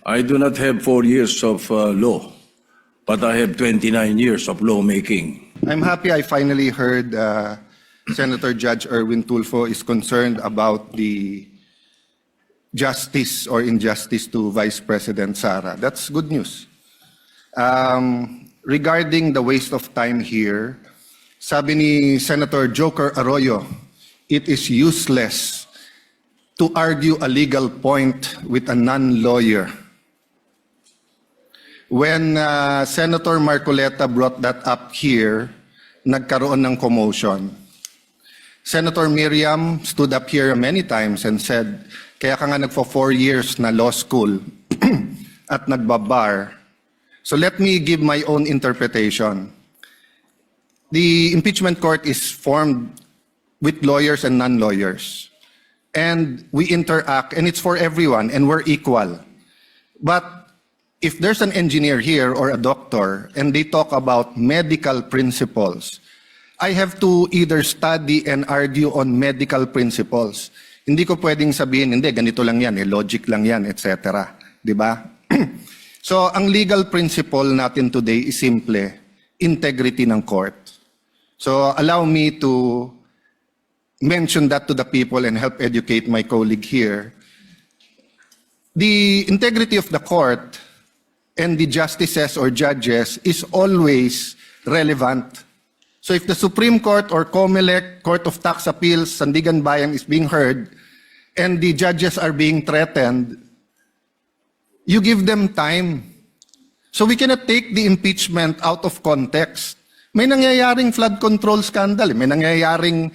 I do not have 4 years of law, but I have 29 years of lawmaking. I'm happy I finally heard Senator Judge Erwin Tulfo is concerned about the justice or injustice to Vice President Sara. That's good news. Regarding the waste of time here, sabi ni Senator Joker Arroyo, it is useless to argue a legal point with a non-lawyer. When Senator Marcoleta brought that up here, nagkaroon ng commotion. Senator Miriam stood up here many times and said, kaya ka nga nagpo 4 years na law school at nagbabar. So let me give my own interpretation. The impeachment court is formed with lawyers and non-lawyers. And we interact, and it's for everyone, and we're equal. But if there's an engineer here or a doctor, and they talk about medical principles, I have to either study and argue on medical principles. Hindi ko pwedeng sabihin, hindi, ganito lang yan, logic lang yan, etc. Diba? So, ang legal principle natin today is simple, integrity ng court. So, allow me to mention that to the people and help educate my colleague here. The integrity of the court and the justices or judges is always relevant. So if the Supreme Court or COMELEC, Court of Tax Appeals, Sandigan Bayan is being heard and the judges are being threatened, you give them time. So we cannot take the impeachment out of context. May nangyayaring flood control scandal, may nangyayaring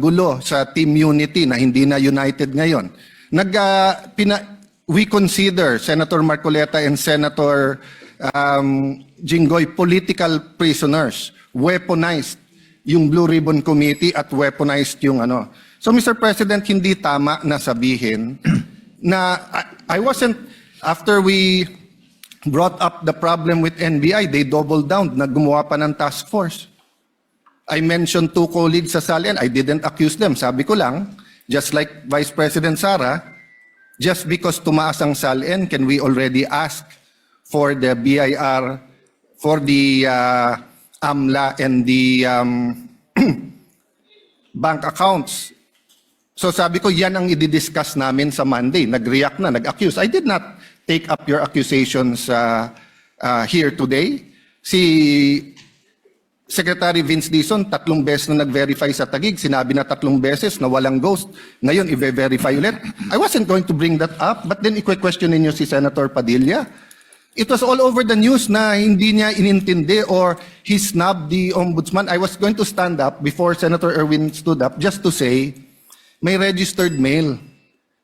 gulo sa Team Unity na hindi na united ngayon. We consider Senator Marcoleta and Senator Jinggoy political prisoners, weaponized yung Blue Ribbon Committee at weaponized yung ano. So Mr. President, hindi tama na sabihin na I wasn't, after we brought up the problem with NBI, they doubled down, naggumawa pa ng task force. I mentioned 2 colleagues sa Salian, I didn't accuse them. Sabi ko lang, just like Vice President Sara, just because tumaas ang Salian, can we already ask for the BIR, for the AMLA and the bank accounts? So sabi ko, yan ang i-discuss namin sa Monday. Nag-react na, nag-accuse. I did not take up your accusations here today. Si Secretary Vince Dizon, 3 beses na nag-verify sa Taguig. Sinabi na 3 beses na walang ghost. Ngayon, i-verify ulit. I wasn't going to bring that up, but then i-question ninyo si Senator Padilla. It was all over the news na hindi niya inintindi or he snubbed the ombudsman. I was going to stand up before Senator Erwin stood up just to say, may registered mail.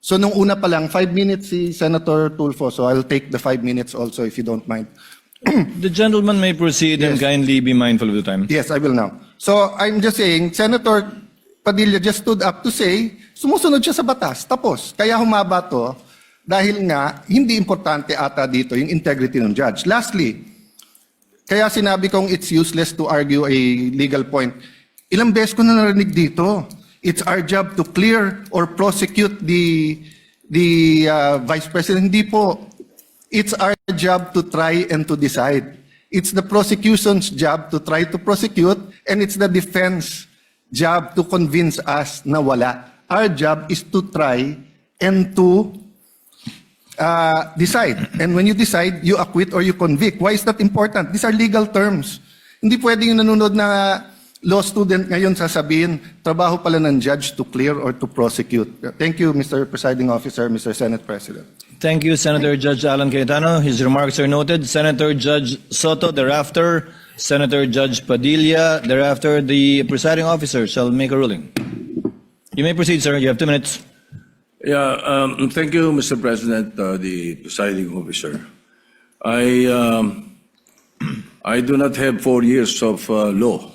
So nung una pa lang, 5 minutes si Senator Tulfo, so I'll take the 5 minutes also if you don't mind. The gentleman may proceed and kindly be mindful of the time. Yes, I will now. So I'm just saying, Senator Padilla just stood up to say, sumusunod siya sa batas, tapos. Kaya humaba to, dahil nga, hindi importante ata dito yung integrity ng judge. Lastly, kaya sinabi kong it's useless to argue a legal point. Ilang beses ko na narinig dito. It's our job to clear or prosecute the Vice President. Hindi po. It's our job to try and to decide. It's the prosecution's job to try to prosecute, and it's the defense job to convince us na wala. Our job is to try and to decide. And when you decide, you acquit or you convict. Why is that important? These are legal terms. Hindi pwedeng yung nanonood na law student ngayon sasabihin, trabaho pala ng judge to clear or to prosecute. Thank you, Mr. Presiding Officer, Mr. Senate President. Thank you, Senator Judge Alan Cayetano. His remarks are noted. Senator Judge Soto, thereafter, Senator Judge Padilla, thereafter, the presiding officer shall make a ruling. You may proceed, sir. You have 2 minutes. Yeah, thank you, Mr. President, the presiding officer. I do not have 4 years of law,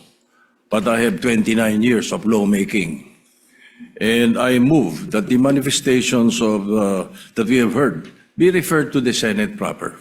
but I have 29 years of lawmaking. And I move that the manifestations of that we have heard be referred to the Senate proper.